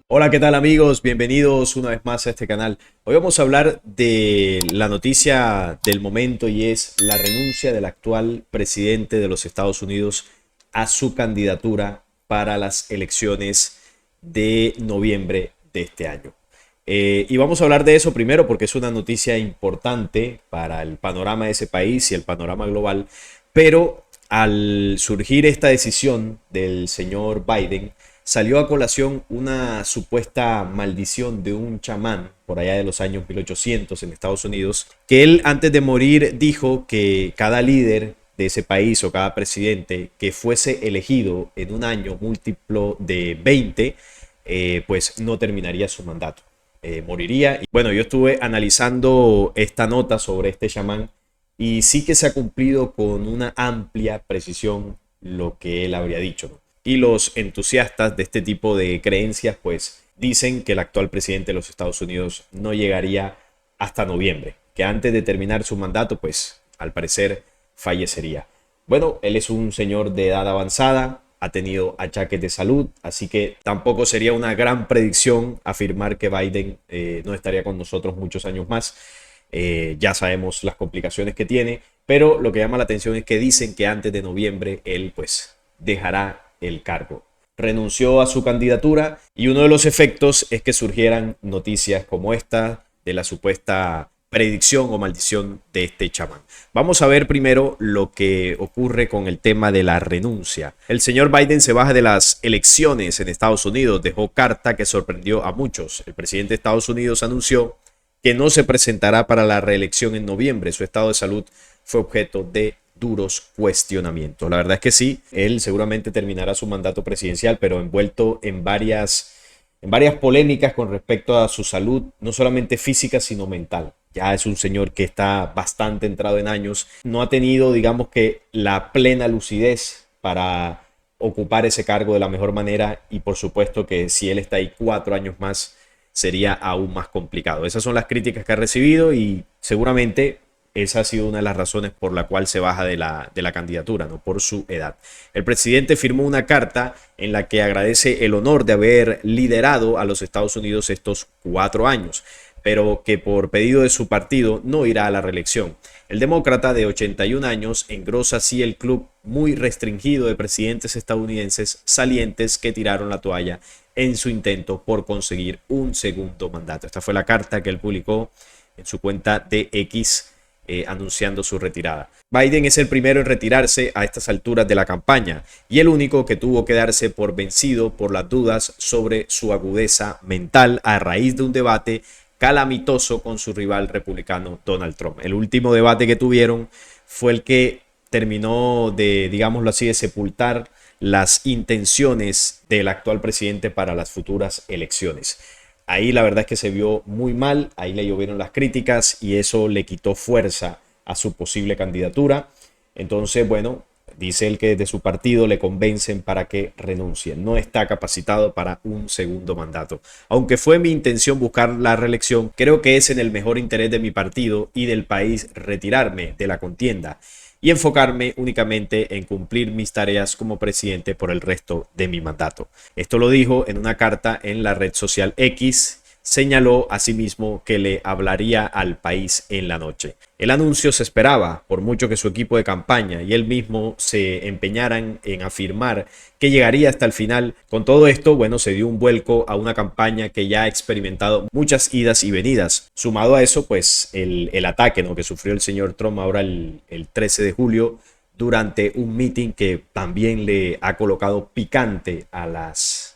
Hola, ¿qué tal amigos? Bienvenidos una vez más a este canal. Hoy vamos a hablar de la noticia del momento y es la renuncia del actual presidente de los Estados Unidos a su candidatura para las elecciones de noviembre de este año. Y vamos a hablar de eso primero porque es una noticia importante para el panorama de ese país y el panorama global, pero al surgir esta decisión del señor Biden, salió a colación una supuesta maldición de un chamán por allá de los años 1800 en Estados Unidos, que él antes de morir dijo que cada líder de ese país o cada presidente que fuese elegido en un año múltiplo de 20, pues no terminaría su mandato. Moriría. Y bueno, yo estuve analizando esta nota sobre este chamán y sí que se ha cumplido con una amplia precisión lo que él habría dicho, ¿no? Y los entusiastas de este tipo de creencias pues dicen que el actual presidente de los Estados Unidos no llegaría hasta noviembre, que antes de terminar su mandato pues al parecer fallecería. Bueno, él es un señor de edad avanzada, ha tenido achaques de salud, así que tampoco sería una gran predicción afirmar que Biden no estaría con nosotros muchos años más. Ya sabemos las complicaciones que tiene, pero lo que llama la atención es que dicen que antes de noviembre él pues dejará el cargo. Renunció a su candidatura y uno de los efectos es que surgieran noticias como esta de la supuesta predicción o maldición de este chamán. Vamos a ver primero lo que ocurre con el tema de la renuncia. El señor Biden se baja de las elecciones en Estados Unidos, dejó carta que sorprendió a muchos. El presidente de Estados Unidos anunció que no se presentará para la reelección en noviembre. Su estado de salud fue objeto de duros cuestionamientos. La verdad es que sí, él seguramente terminará su mandato presidencial, pero envuelto en varias polémicas con respecto a su salud, no solamente física, sino mental. Ya es un señor que está bastante entrado en años, no ha tenido, digamos que, la plena lucidez para ocupar ese cargo de la mejor manera y por supuesto que si él está ahí 4 años más, sería aún más complicado. Esas son las críticas que ha recibido y seguramente esa ha sido una de las razones por la cual se baja de la candidatura, ¿no? Por su edad. El presidente firmó una carta en la que agradece el honor de haber liderado a los Estados Unidos estos 4 años, pero que por pedido de su partido no irá a la reelección. El demócrata de 81 años engrosa así el club muy restringido de presidentes estadounidenses salientes que tiraron la toalla en su intento por conseguir un segundo mandato. Esta fue la carta que él publicó en su cuenta de X, anunciando su retirada. Biden es el primero en retirarse a estas alturas de la campaña y el único que tuvo que darse por vencido por las dudas sobre su agudeza mental a raíz de un debate calamitoso con su rival republicano Donald Trump. El último debate que tuvieron fue el que terminó de, digámoslo así, de sepultar las intenciones del actual presidente para las futuras elecciones. Ahí la verdad es que se vio muy mal, ahí le llovieron las críticas y eso le quitó fuerza a su posible candidatura. Entonces, bueno, dice él que desde su partido le convencen para que renuncie. No está capacitado para un segundo mandato. Aunque fue mi intención buscar la reelección, creo que es en el mejor interés de mi partido y del país retirarme de la contienda y enfocarme únicamente en cumplir mis tareas como presidente por el resto de mi mandato. Esto lo dijo en una carta en la red social X. Señaló asimismo que le hablaría al país en la noche. El anuncio se esperaba, por mucho que su equipo de campaña y él mismo se empeñaran en afirmar que llegaría hasta el final. Con todo esto, bueno, se dio un vuelco a una campaña que ya ha experimentado muchas idas y venidas. Sumado a eso, pues el ataque, ¿no?, que sufrió el señor Trump ahora el 13 de julio durante un meeting que también le ha colocado picante a las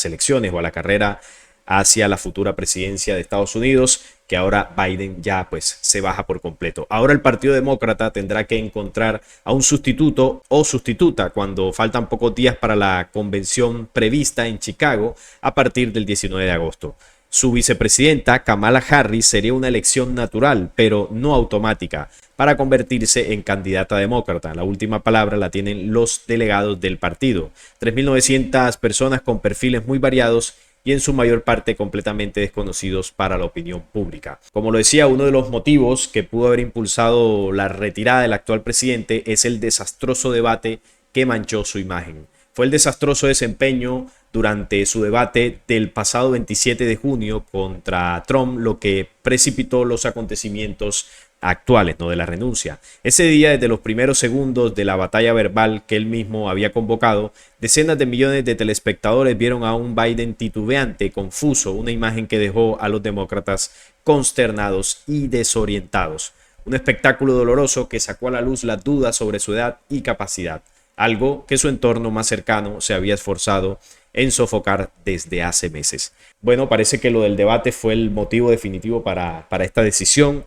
elecciones o a la carrera hacia la futura presidencia de Estados Unidos, que ahora Biden ya pues se baja por completo. Ahora el Partido Demócrata tendrá que encontrar a un sustituto o sustituta cuando faltan pocos días para la convención prevista en Chicago a partir del 19 de agosto. Su vicepresidenta Kamala Harris sería una elección natural, pero no automática, para convertirse en candidata demócrata. La última palabra la tienen los delegados del partido. 3.900 personas con perfiles muy variados y en su mayor parte completamente desconocidos para la opinión pública. Como lo decía, uno de los motivos que pudo haber impulsado la retirada del actual presidente es el desastroso debate que manchó su imagen. fue el desastroso desempeño durante su debate del pasado 27 de junio contra Trump lo que precipitó los acontecimientos actuales, ¿no?, de la renuncia. Ese día, desde los primeros segundos de la batalla verbal que él mismo había convocado, decenas de millones de telespectadores vieron a un Biden titubeante, confuso, una imagen que dejó a los demócratas consternados y desorientados. Un espectáculo doloroso que sacó a la luz las dudas sobre su edad y capacidad, algo que su entorno más cercano se había esforzado en sofocar desde hace meses. Bueno, parece que lo del debate fue el motivo definitivo para esta decisión.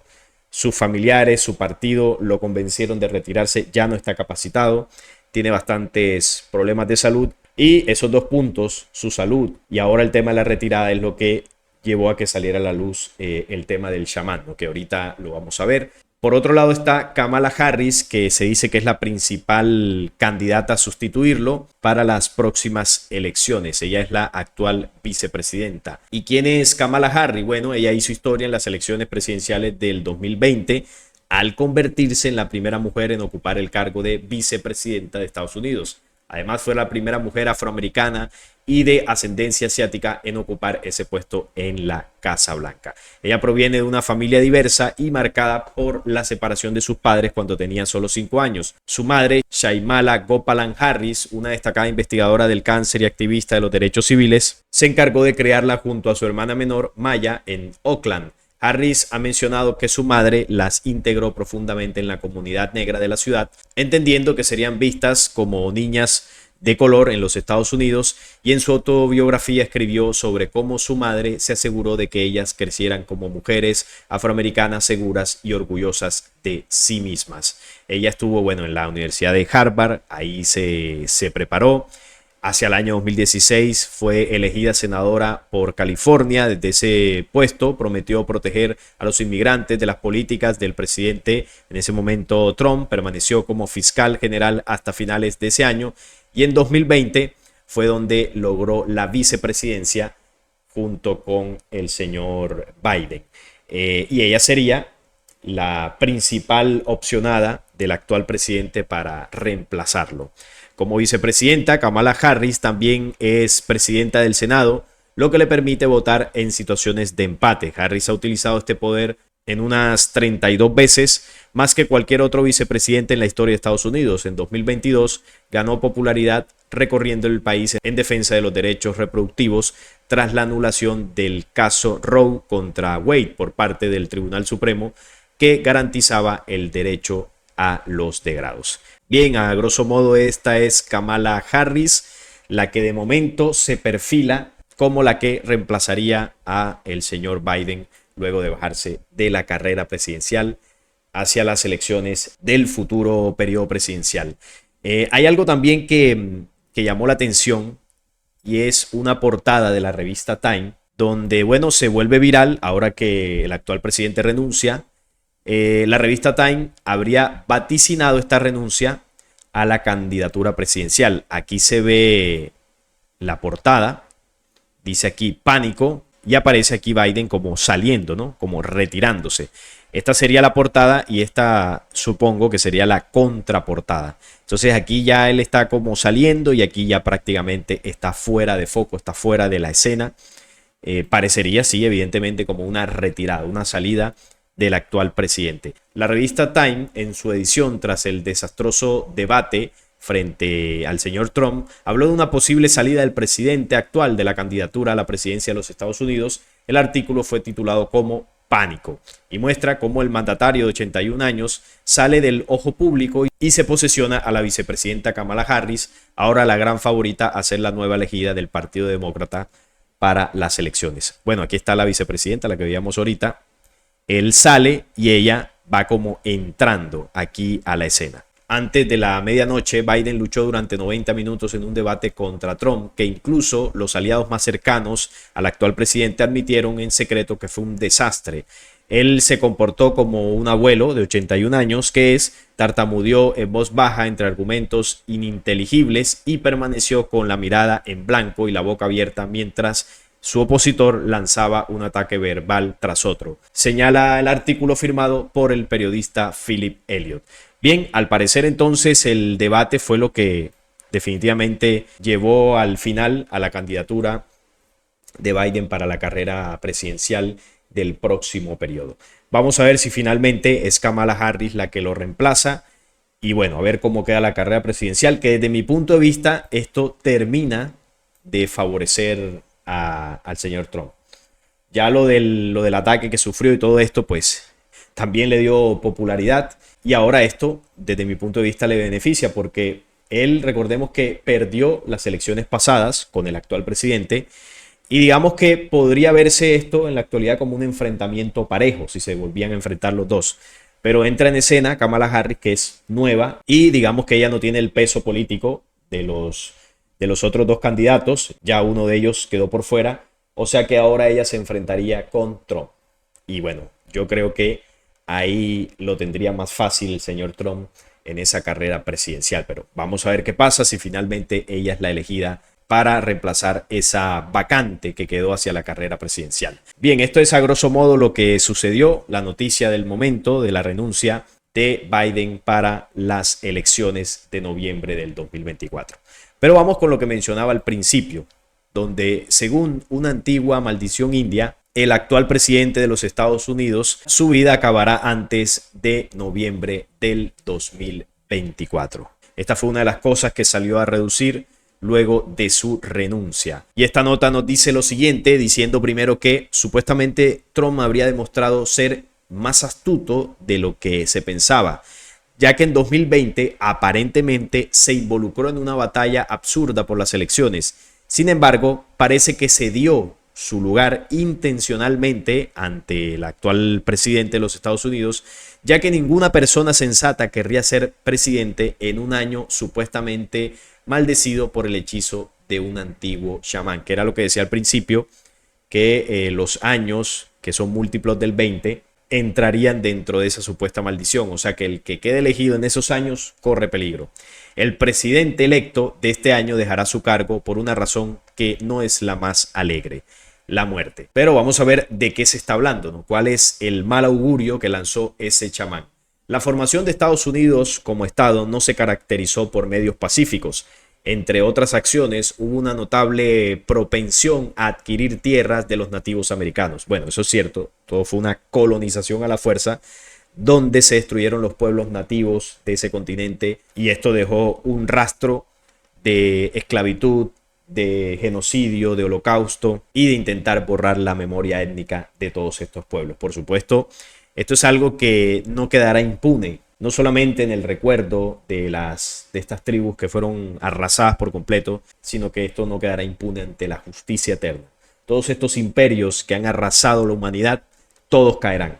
Sus familiares, su partido lo convencieron de retirarse, ya no está capacitado, tiene bastantes problemas de salud y esos dos puntos, su salud y ahora el tema de la retirada, es lo que llevó a que saliera a la luz el tema del chamán, ¿no?, que ahorita lo vamos a ver. Por otro lado está Kamala Harris, que se dice que es la principal candidata a sustituirlo para las próximas elecciones. Ella es la actual vicepresidenta. ¿Y quién es Kamala Harris? Bueno, ella hizo historia en las elecciones presidenciales del 2020 al convertirse en la primera mujer en ocupar el cargo de vicepresidenta de Estados Unidos. Además, fue la primera mujer afroamericana y de ascendencia asiática en ocupar ese puesto en la Casa Blanca. Ella proviene de una familia diversa y marcada por la separación de sus padres cuando tenía solo 5 años. Su madre, Shyamala Gopalan Harris, una destacada investigadora del cáncer y activista de los derechos civiles, se encargó de crearla junto a su hermana menor, Maya, en Oakland. Harris ha mencionado que su madre las integró profundamente en la comunidad negra de la ciudad, entendiendo que serían vistas como niñas de color en los Estados Unidos, y en su autobiografía escribió sobre cómo su madre se aseguró de que ellas crecieran como mujeres afroamericanas seguras y orgullosas de sí mismas. Ella estuvo, en la Universidad de Harvard, ahí se preparó. Hacia el año 2016 fue elegida senadora por California. Desde ese puesto prometió proteger a los inmigrantes de las políticas del presidente en ese momento Trump. Permaneció como fiscal general hasta finales de ese año y en 2020 fue donde logró la vicepresidencia junto con el señor Biden. Y ella sería la principal opcionada del actual presidente para reemplazarlo. Como vicepresidenta, Kamala Harris también es presidenta del Senado, lo que le permite votar en situaciones de empate. Harris ha utilizado este poder en unas 32 veces, más que cualquier otro vicepresidente en la historia de Estados Unidos. En 2022 ganó popularidad recorriendo el país en defensa de los derechos reproductivos tras la anulación del caso Roe contra Wade por parte del Tribunal Supremo, que garantizaba el derecho a los degrados. Bien, a grosso modo esta es Kamala Harris, la que de momento se perfila como la que reemplazaría a el señor Biden luego de bajarse de la carrera presidencial hacia las elecciones del futuro periodo presidencial. Hay algo también que llamó la atención y es una portada de la revista Time, donde, se vuelve viral ahora que el actual presidente renuncia. La revista Time habría vaticinado esta renuncia a la candidatura presidencial. Aquí se ve la portada, dice aquí pánico y aparece aquí Biden como saliendo, ¿no?, como retirándose. Esta sería la portada y esta supongo que sería la contraportada. Entonces aquí ya él está como saliendo y aquí ya prácticamente está fuera de foco, está fuera de la escena. Parecería, sí, evidentemente como una retirada, una salida del actual presidente. La revista Time, en su edición tras el desastroso debate frente al señor Trump, habló de una posible salida del presidente actual de la candidatura a la presidencia de los Estados Unidos. El artículo fue titulado como Pánico y muestra cómo el mandatario de 81 años sale del ojo público y se posesiona a la vicepresidenta Kamala Harris, ahora la gran favorita a ser la nueva elegida del Partido Demócrata para las elecciones. Aquí está la vicepresidenta, la que veíamos ahorita. Él sale y ella va como entrando aquí a la escena. Antes de la medianoche, Biden luchó durante 90 minutos en un debate contra Trump, que incluso los aliados más cercanos al actual presidente admitieron en secreto que fue un desastre. Él se comportó como un abuelo de 81 años, tartamudeó en voz baja entre argumentos ininteligibles y permaneció con la mirada en blanco y la boca abierta mientras su opositor lanzaba un ataque verbal tras otro. Señala el artículo firmado por el periodista Philip Elliott. Bien, al parecer entonces el debate fue lo que definitivamente llevó al final a la candidatura de Biden para la carrera presidencial del próximo periodo. Vamos a ver si finalmente es Kamala Harris la que lo reemplaza. Y bueno, a ver cómo queda la carrera presidencial, que desde mi punto de vista esto termina de favorecer al señor Trump. Ya lo del ataque que sufrió y todo esto, pues también le dio popularidad. Y ahora esto, desde mi punto de vista, le beneficia porque él, recordemos que perdió las elecciones pasadas con el actual presidente. Y digamos que podría verse esto en la actualidad como un enfrentamiento parejo, si se volvían a enfrentar los dos. Pero entra en escena Kamala Harris, que es nueva, y digamos que ella no tiene el peso político de los otros dos candidatos. Ya uno de ellos quedó por fuera. O sea que ahora ella se enfrentaría con Trump. Y bueno, yo creo que ahí lo tendría más fácil el señor Trump en esa carrera presidencial. Pero vamos a ver qué pasa si finalmente ella es la elegida para reemplazar esa vacante que quedó hacia la carrera presidencial. Bien, esto es a grosso modo lo que sucedió, la noticia del momento de la renuncia de Biden para las elecciones de noviembre del 2024. Pero vamos con lo que mencionaba al principio, donde según una antigua maldición india, el actual presidente de los Estados Unidos, su vida acabará antes de noviembre del 2024. Esta fue una de las cosas que salió a reducir luego de su renuncia. Y esta nota nos dice lo siguiente, diciendo primero que supuestamente Trump habría demostrado ser más astuto de lo que se pensaba, ya que en 2020 aparentemente se involucró en una batalla absurda por las elecciones. Sin embargo, parece que cedió su lugar intencionalmente ante el actual presidente de los Estados Unidos, ya que ninguna persona sensata querría ser presidente en un año supuestamente maldecido por el hechizo de un antiguo chamán, que era lo que decía al principio, que los años que son múltiplos del 20 entrarían dentro de esa supuesta maldición, o sea que el que quede elegido en esos años corre peligro. El presidente electo de este año dejará su cargo por una razón que no es la más alegre: la muerte. Pero vamos a ver de qué se está hablando, ¿no? ¿Cuál es el mal augurio que lanzó ese chamán? La formación de Estados Unidos como Estado no se caracterizó por medios pacíficos. Entre otras acciones, hubo una notable propensión a adquirir tierras de los nativos americanos. Bueno, eso es cierto, todo fue una colonización a la fuerza, donde se destruyeron los pueblos nativos de ese continente, y esto dejó un rastro de esclavitud, de genocidio, de holocausto y de intentar borrar la memoria étnica de todos estos pueblos. Por supuesto, esto es algo que no quedará impune, no solamente en el recuerdo de estas tribus que fueron arrasadas por completo, sino que esto no quedará impune ante la justicia eterna. Todos estos imperios que han arrasado la humanidad, todos caerán.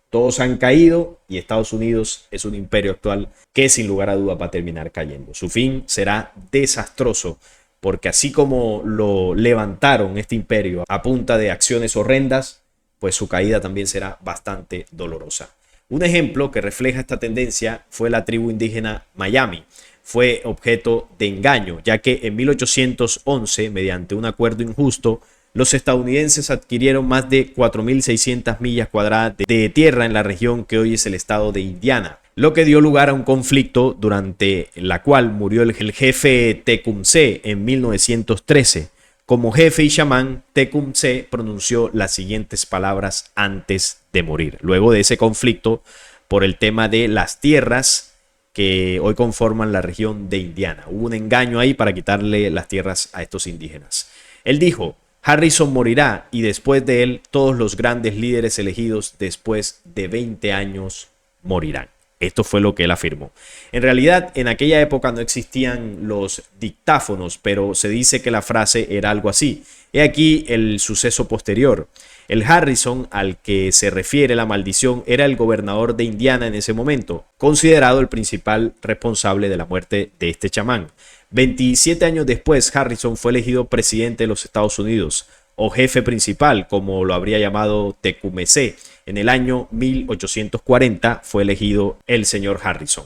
Todos han caído y Estados Unidos es un imperio actual que sin lugar a duda va a terminar cayendo. Su fin será desastroso, porque así como lo levantaron este imperio a punta de acciones horrendas, pues su caída también será bastante dolorosa. Un ejemplo que refleja esta tendencia fue la tribu indígena Miami. Fue objeto de engaño, ya que en 1811, mediante un acuerdo injusto, los estadounidenses adquirieron más de 4.600 millas cuadradas de tierra en la región que hoy es el estado de Indiana, lo que dio lugar a un conflicto durante la cual murió el jefe Tecumseh en 1913. Como jefe y chamán, Tecumseh pronunció las siguientes palabras antes de morir, luego de ese conflicto por el tema de las tierras que hoy conforman la región de Indiana. Hubo un engaño ahí para quitarle las tierras a estos indígenas. Él dijo: Harrison morirá y después de él todos los grandes líderes elegidos después de 20 años morirán. Esto fue lo que él afirmó. En realidad, en aquella época no existían los dictáfonos, pero se dice que la frase era algo así. He aquí el suceso posterior. El Harrison al que se refiere la maldición era el gobernador de Indiana en ese momento, considerado el principal responsable de la muerte de este chamán. 27 años después, Harrison fue elegido presidente de los Estados Unidos, o jefe principal, como lo habría llamado Tecumseh. En el año 1840 fue elegido el señor Harrison.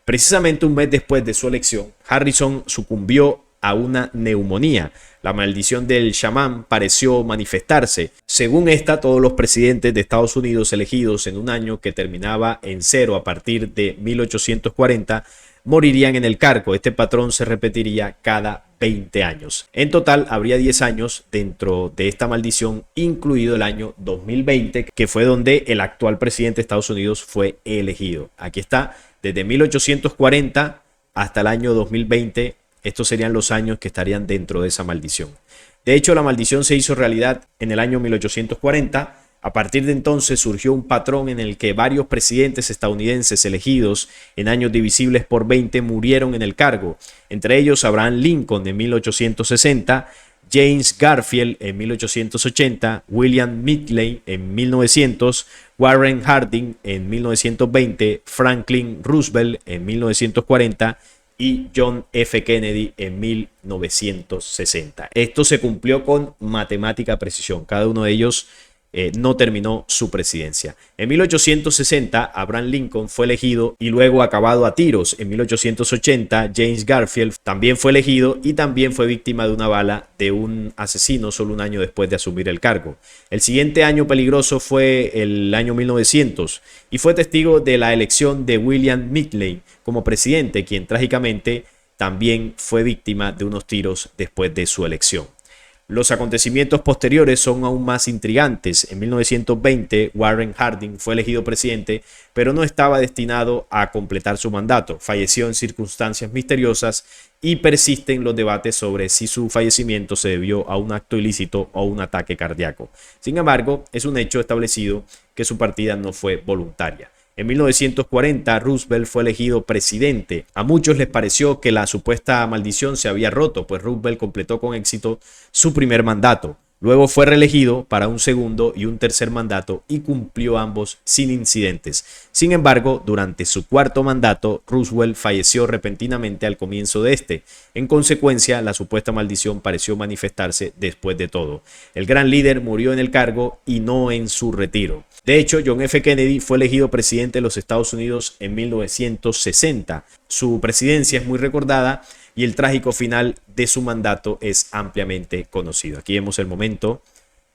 Precisamente un mes después de su elección, Harrison sucumbió a una neumonía. La maldición del chamán pareció manifestarse. Según esta, todos los presidentes de Estados Unidos elegidos en un año que terminaba en cero a partir de 1840 morirían en el cargo. Este patrón se repetiría cada 20 años. En total habría 10 años dentro de esta maldición, incluido el año 2020, que fue donde el actual presidente de Estados Unidos fue elegido. Aquí está, desde 1840 hasta el año 2020, estos serían los años que estarían dentro de esa maldición. De hecho, la maldición se hizo realidad en el año 1840. A partir de entonces surgió un patrón en el que varios presidentes estadounidenses elegidos en años divisibles por 20 murieron en el cargo. Entre ellos Abraham Lincoln en 1860, James Garfield en 1880, William McKinley en 1900, Warren Harding en 1920, Franklin Roosevelt en 1940 y John F. Kennedy en 1960. Esto se cumplió con matemática precisión. Cada uno de ellos no terminó su presidencia. En 1860, Abraham Lincoln fue elegido y luego acabado a tiros. En 1880, James Garfield también fue elegido y también fue víctima de una bala de un asesino solo un año después de asumir el cargo. El siguiente año peligroso fue el año 1900 y fue testigo de la elección de William McKinley como presidente, quien trágicamente también fue víctima de unos tiros después de su elección. Los acontecimientos posteriores son aún más intrigantes. En 1920, Warren Harding fue elegido presidente, pero no estaba destinado a completar su mandato. Falleció en circunstancias misteriosas y persisten los debates sobre si su fallecimiento se debió a un acto ilícito o un ataque cardíaco. Sin embargo, es un hecho establecido que su partida no fue voluntaria. En 1940, Roosevelt fue elegido presidente. A muchos les pareció que la supuesta maldición se había roto, pues Roosevelt completó con éxito su primer mandato. Luego fue reelegido para un segundo y un tercer mandato y cumplió ambos sin incidentes. Sin embargo, durante su cuarto mandato, Roosevelt falleció repentinamente al comienzo de este. En consecuencia, la supuesta maldición pareció manifestarse después de todo. El gran líder murió en el cargo y no en su retiro. De hecho, John F. Kennedy fue elegido presidente de los Estados Unidos en 1960. Su presidencia es muy recordada y el trágico final de su mandato es ampliamente conocido. Aquí vemos el momento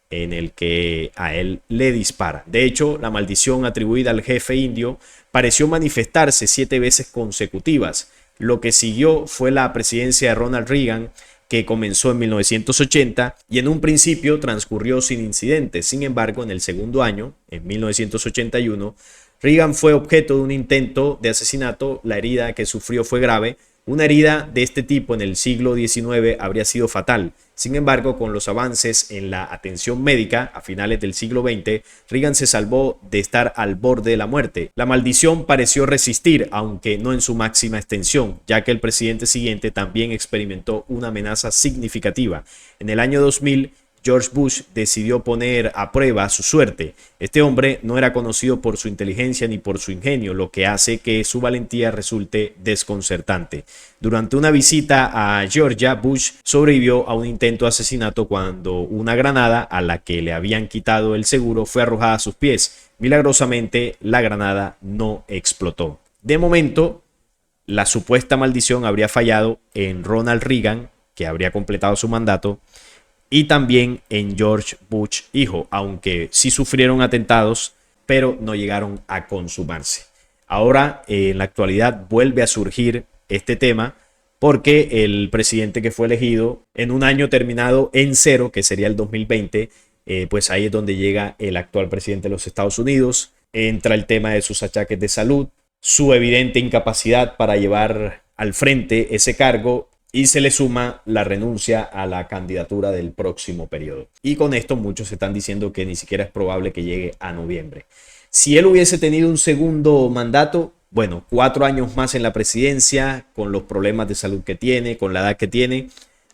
en el que a él le dispara. De hecho, la maldición atribuida al jefe indio pareció manifestarse 7 veces consecutivas. Lo que siguió fue la presidencia de Ronald Reagan, que comenzó en 1980 y en un principio transcurrió sin incidentes. Sin embargo, en el segundo año, en 1981, Reagan fue objeto de un intento de asesinato. La herida que sufrió fue grave. Una herida de este tipo en el siglo XIX habría sido fatal. Sin embargo, con los avances en la atención médica a finales del siglo XX, Reagan se salvó de estar al borde de la muerte. La maldición pareció resistir, aunque no en su máxima extensión, ya que el presidente siguiente también experimentó una amenaza significativa. En el año 2000, George Bush decidió poner a prueba su suerte. Este hombre no era conocido por su inteligencia ni por su ingenio, lo que hace que su valentía resulte desconcertante. Durante una visita a Georgia, Bush sobrevivió a un intento de asesinato cuando una granada a la que le habían quitado el seguro fue arrojada a sus pies. Milagrosamente, la granada no explotó. De momento, la supuesta maldición habría fallado en Ronald Reagan, que habría completado su mandato, y también en George Bush hijo, aunque sí sufrieron atentados, pero no llegaron a consumarse. Ahora, en la actualidad, vuelve a surgir este tema porque el presidente que fue elegido en un año terminado en cero, que sería el 2020, pues ahí es donde llega el actual presidente de los Estados Unidos. Entra el tema de sus achaques de salud, su evidente incapacidad para llevar al frente ese cargo, y se le suma la renuncia a la candidatura del próximo periodo. Y con esto muchos están diciendo que ni siquiera es probable que llegue a noviembre. Si él hubiese tenido un segundo mandato, bueno, 4 años más en la presidencia, con los problemas de salud que tiene, con la edad que tiene,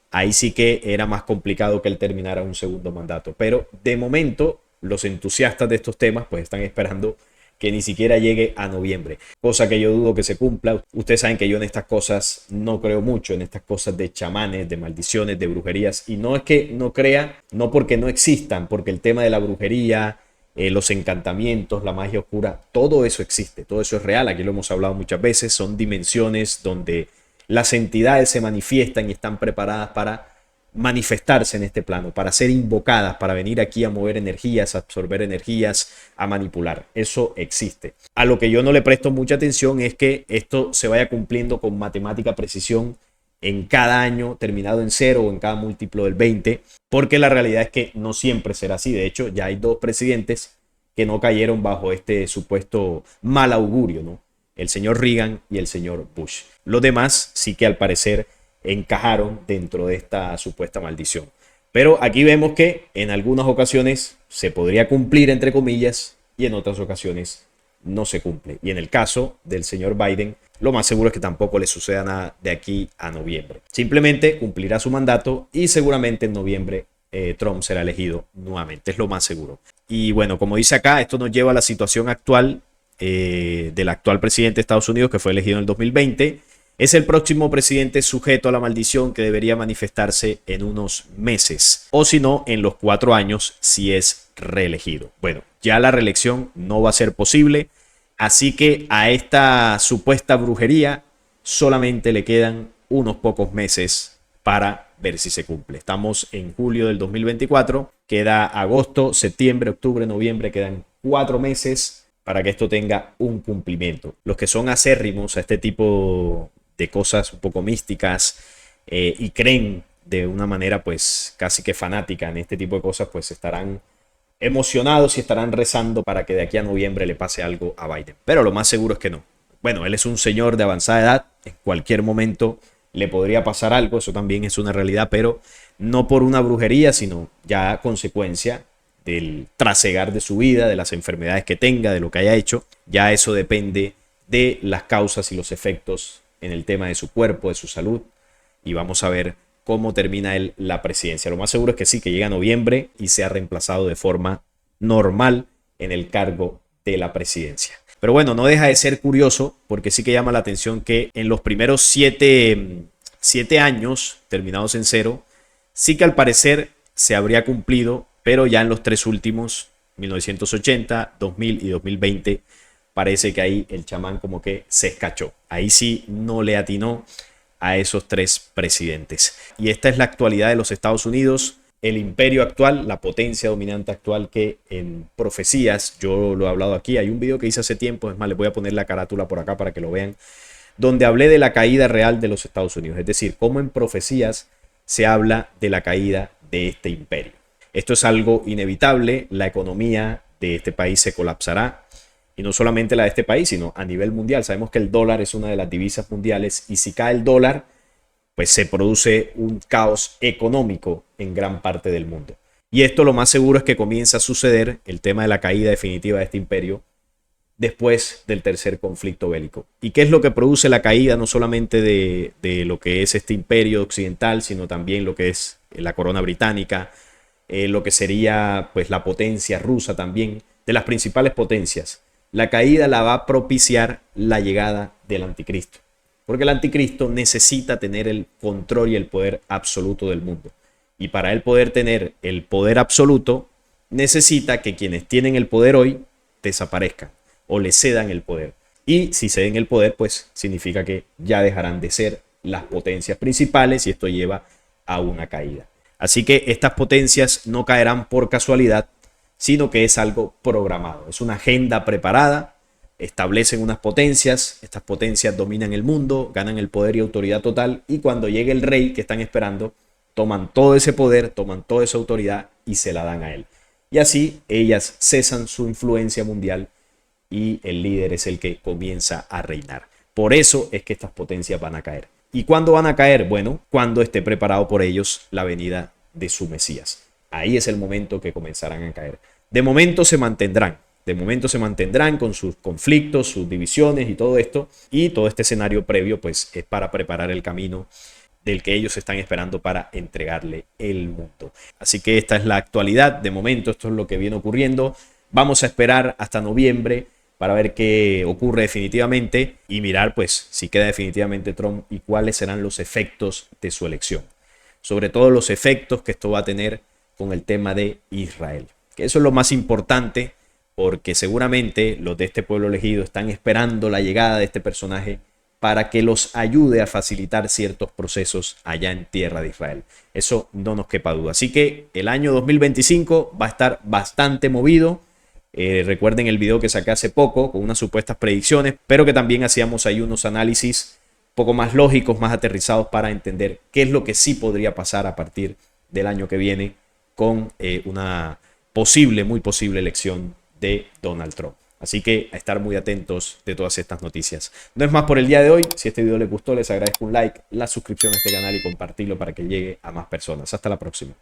ahí sí que era más complicado que él terminara un segundo mandato. Pero de momento, los entusiastas de estos temas pues están esperando que ni siquiera llegue a noviembre, cosa que yo dudo que se cumpla. Ustedes saben que yo en estas cosas no creo mucho, en estas cosas de chamanes, de maldiciones, de brujerías, y no es que no crea, no porque no existan, porque el tema de la brujería, los encantamientos, la magia oscura, todo eso existe, todo eso es real. Aquí lo hemos hablado muchas veces, son dimensiones donde las entidades se manifiestan y están preparadas para manifestarse en este plano, para ser invocadas, para venir aquí a mover energías, a absorber energías, a manipular. Eso existe. A lo que yo no le presto mucha atención es que esto se vaya cumpliendo con matemática precisión en cada año terminado en 0 o en cada múltiplo del 20, porque la realidad es que no siempre será así. De hecho, ya hay 2 presidentes que no cayeron bajo este supuesto mal augurio, ¿no? El señor Reagan y el señor Bush. Los demás sí que al parecer encajaron dentro de esta supuesta maldición. Pero aquí vemos que en algunas ocasiones se podría cumplir, entre comillas, y en otras ocasiones no se cumple. Y en el caso del señor Biden, lo más seguro es que tampoco le suceda nada de aquí a noviembre. Simplemente cumplirá su mandato y seguramente en noviembre Trump será elegido nuevamente. Es lo más seguro. Y bueno, como dice acá, esto nos lleva a la situación actual del actual presidente de Estados Unidos, que fue elegido en el 2020. Es el próximo presidente sujeto a la maldición que debería manifestarse en unos meses, o si no, en los 4 años si es reelegido. Bueno, ya la reelección no va a ser posible, así que a esta supuesta brujería solamente le quedan unos pocos meses para ver si se cumple. Estamos en julio del 2024, queda agosto, septiembre, octubre, noviembre, quedan 4 meses para que esto tenga un cumplimiento. Los que son acérrimos a este tipo de cosas un poco místicas y creen de una manera pues casi que fanática en este tipo de cosas, pues estarán emocionados y estarán rezando para que de aquí a noviembre le pase algo a Biden. Pero lo más seguro es que no. Bueno, él es un señor de avanzada edad, en cualquier momento le podría pasar algo, eso también es una realidad, pero no por una brujería, sino ya a consecuencia del trasegar de su vida, de las enfermedades que tenga, de lo que haya hecho. Ya eso depende de las causas y los efectos en el tema de su cuerpo, de su salud, y vamos a ver cómo termina él la presidencia. Lo más seguro es que sí, que llega a noviembre y sea reemplazado de forma normal en el cargo de la presidencia. Pero bueno, no deja de ser curioso, porque sí que llama la atención que en los primeros 7 años terminados en 0, sí que al parecer se habría cumplido, pero ya en los 3 últimos, 1980, 2000 y 2020, parece que ahí el chamán como que se escachó. Ahí sí no le atinó a esos 3 presidentes. Y esta es la actualidad de los Estados Unidos, el imperio actual, la potencia dominante actual, que en profecías, yo lo he hablado aquí, hay un video que hice hace tiempo, es más, les voy a poner la carátula por acá para que lo vean, donde hablé de la caída real de los Estados Unidos, es decir, cómo en profecías se habla de la caída de este imperio. Esto es algo inevitable, la economía de este país se colapsará, y no solamente la de este país, sino a nivel mundial. Sabemos que el dólar es una de las divisas mundiales, y si cae el dólar, pues se produce un caos económico en gran parte del mundo. Y esto lo más seguro es que comienza a suceder, el tema de la caída definitiva de este imperio, después del tercer conflicto bélico. ¿Y qué es lo que produce la caída no solamente de lo que es este imperio occidental, sino también lo que es la corona británica, lo que sería pues la potencia rusa también, de las principales potencias? La caída la va a propiciar la llegada del anticristo, porque el anticristo necesita tener el control y el poder absoluto del mundo, y para él poder tener el poder absoluto necesita que quienes tienen el poder hoy desaparezcan o le cedan el poder, y si ceden el poder pues significa que ya dejarán de ser las potencias principales, y esto lleva a una caída. Así que estas potencias no caerán por casualidad, sino que es algo programado, es una agenda preparada. Establecen unas potencias, estas potencias dominan el mundo, ganan el poder y autoridad total, y cuando llegue el rey que están esperando, toman todo ese poder, toman toda esa autoridad y se la dan a él. Y así ellas cesan su influencia mundial y el líder es el que comienza a reinar. Por eso es que estas potencias van a caer. ¿Y cuándo van a caer? Bueno, cuando esté preparado por ellos la venida de su Mesías. Ahí es el momento que comenzarán a caer. De momento se mantendrán. De momento se mantendrán con sus conflictos, sus divisiones y todo esto. Y todo este escenario previo pues es para preparar el camino del que ellos están esperando para entregarle el mundo. Así que esta es la actualidad. De momento esto es lo que viene ocurriendo. Vamos a esperar hasta noviembre para ver qué ocurre definitivamente y mirar pues si queda definitivamente Trump y cuáles serán los efectos de su elección. Sobre todo los efectos que esto va a tener con el tema de Israel. Que eso es lo más importante, porque seguramente los de este pueblo elegido están esperando la llegada de este personaje para que los ayude a facilitar ciertos procesos allá en tierra de Israel. Eso no nos quepa duda. Así que el año 2025 va a estar bastante movido. Recuerden el video que saqué hace poco con unas supuestas predicciones, pero que también hacíamos ahí unos análisis un poco más lógicos, más aterrizados para entender qué es lo que sí podría pasar a partir del año que viene con una posible, muy posible elección de Donald Trump. Así que a estar muy atentos de todas estas noticias. No es más por el día de hoy. Si este video les gustó, les agradezco un like, la suscripción a este canal y compartirlo para que llegue a más personas. Hasta la próxima.